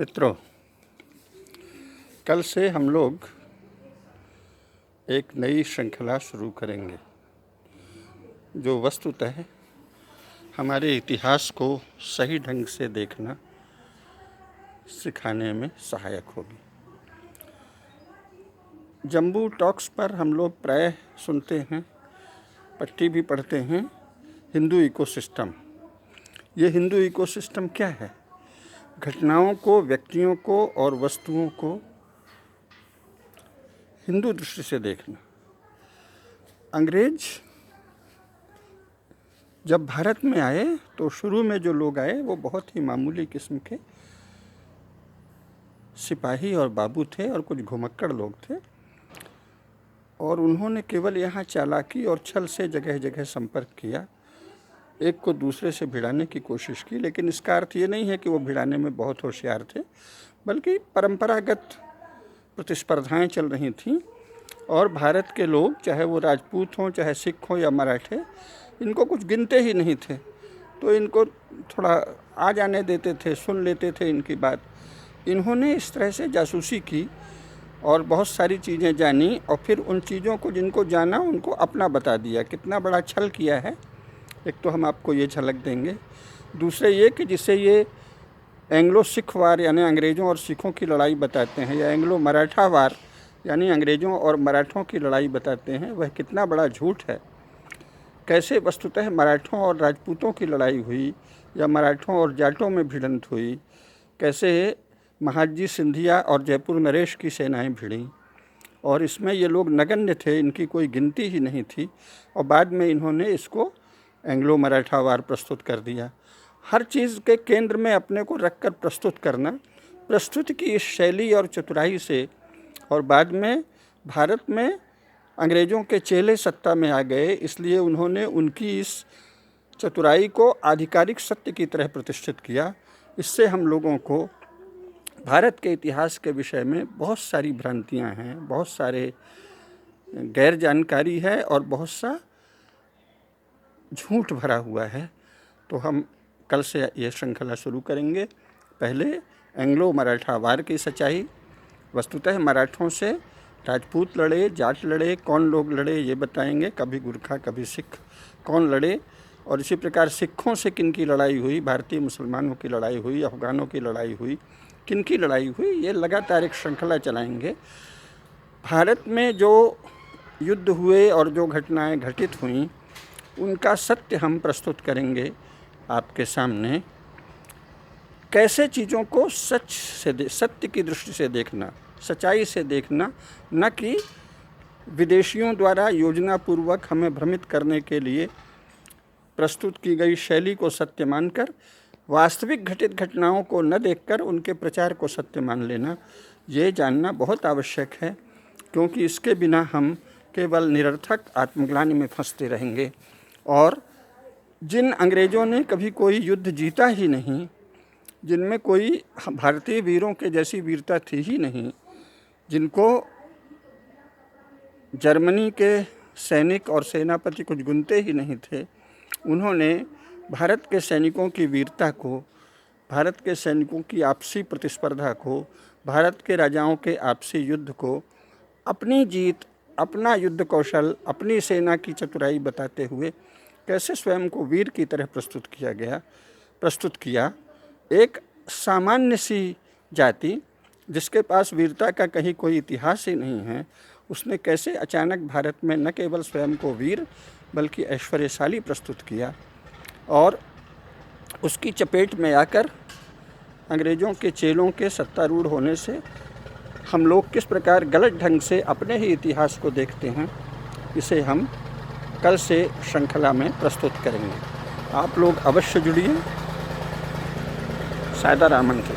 मित्रों, कल से हम लोग एक नई श्रृंखला शुरू करेंगे जो वस्तुतः हमारे इतिहास को सही ढंग से देखना सिखाने में सहायक होगी। जम्बू टॉक्स पर हम लोग प्रायः सुनते हैं, पट्टी भी पढ़ते हैं, हिंदू इकोसिस्टम। ये हिंदू इकोसिस्टम क्या है? घटनाओं को, व्यक्तियों को और वस्तुओं को हिंदू दृष्टि से देखना। अंग्रेज जब भारत में आए तो शुरू में जो लोग आए वो बहुत ही मामूली किस्म के सिपाही और बाबू थे और कुछ घुमक्कड़ लोग थे, और उन्होंने केवल यहाँ चालाकी और छल से जगह जगह संपर्क किया, एक को दूसरे से भिड़ाने की कोशिश की। लेकिन इसका अर्थ ये नहीं है कि वो भिड़ाने में बहुत होशियार थे, बल्कि परंपरागत प्रतिस्पर्धाएं चल रही थीं और भारत के लोग, चाहे वो राजपूत हों, चाहे सिख हों या मराठे, इनको कुछ गिनते ही नहीं थे। तो इनको थोड़ा आ जाने देते थे, सुन लेते थे इनकी बात। इन्होंने इस तरह से जासूसी की और बहुत सारी चीज़ें जानी, और फिर उन चीज़ों को जिनको जाना उनको अपना बता दिया। कितना बड़ा छल किया है, एक तो हम आपको ये झलक देंगे। दूसरे ये कि जिसे ये एंग्लो सिख वार यानी अंग्रेज़ों और सिखों की लड़ाई बताते हैं, या एंग्लो मराठा वार यानी अंग्रेज़ों और मराठों की लड़ाई बताते हैं, वह कितना बड़ा झूठ है। कैसे वस्तुतः मराठों और राजपूतों की लड़ाई हुई या मराठों और जाटों में भिड़ंत हुई, कैसे महादजी सिंधिया और जयपुर नरेश की सेनाएं भिड़ीं, और इसमें ये लोग नगण्य थे, इनकी कोई गिनती ही नहीं थी। और बाद में इन्होंने इसको एंग्लो मराठा वार प्रस्तुत कर दिया। हर चीज़ के केंद्र में अपने को रखकर प्रस्तुत करना, प्रस्तुति की इस शैली और चतुराई से, और बाद में भारत में अंग्रेज़ों के चेले सत्ता में आ गए, इसलिए उन्होंने उनकी इस चतुराई को आधिकारिक सत्य की तरह प्रतिष्ठित किया। इससे हम लोगों को भारत के इतिहास के विषय में बहुत सारी भ्रांतियां हैं, बहुत सारे गैर जानकारी है और बहुत सा झूठ भरा हुआ है। तो हम कल से ये श्रृंखला शुरू करेंगे। पहले एंग्लो मराठा वार की सच्चाई, वस्तुतः मराठों से राजपूत लड़े, जाट लड़े, कौन लोग लड़े ये बताएंगे, कभी गुरखा कभी सिख कौन लड़े, और इसी प्रकार सिखों से किन की लड़ाई हुई, भारतीय मुसलमानों की लड़ाई हुई, अफगानों की लड़ाई हुई, किन की लड़ाई हुई, ये लगातार एक श्रृंखला चलाएंगे। भारत में जो युद्ध हुए और जो घटनाएं घटित हुईं उनका सत्य हम प्रस्तुत करेंगे आपके सामने। कैसे चीज़ों को सच से, सत्य की दृष्टि से देखना, सच्चाई से देखना, न कि विदेशियों द्वारा योजनापूर्वक हमें भ्रमित करने के लिए प्रस्तुत की गई शैली को सत्य मानकर, वास्तविक घटित घटनाओं को न देखकर उनके प्रचार को सत्य मान लेना। ये जानना बहुत आवश्यक है, क्योंकि इसके बिना हम केवल निरर्थक आत्मग्लानि में फंसते रहेंगे। और जिन अंग्रेज़ों ने कभी कोई युद्ध जीता ही नहीं, जिनमें कोई भारतीय वीरों के जैसी वीरता थी ही नहीं, जिनको जर्मनी के सैनिक और सेनापति कुछ गुनते ही नहीं थे, उन्होंने भारत के सैनिकों की वीरता को, भारत के सैनिकों की आपसी प्रतिस्पर्धा को, भारत के राजाओं के आपसी युद्ध को, अपनी जीत, अपना युद्ध कौशल, अपनी सेना की चतुराई बताते हुए कैसे स्वयं को वीर की तरह प्रस्तुत किया। एक सामान्य सी जाति जिसके पास वीरता का कहीं कोई इतिहास ही नहीं है, उसने कैसे अचानक भारत में न केवल स्वयं को वीर बल्कि ऐश्वर्यशाली प्रस्तुत किया, और उसकी चपेट में आकर अंग्रेज़ों के चेलों के सत्तारूढ़ होने से हम लोग किस प्रकार गलत ढंग से अपने ही इतिहास को देखते हैं, इसे हम कल से श्रृंखला में प्रस्तुत करेंगे। आप लोग अवश्य जुड़िए। सादा रामन के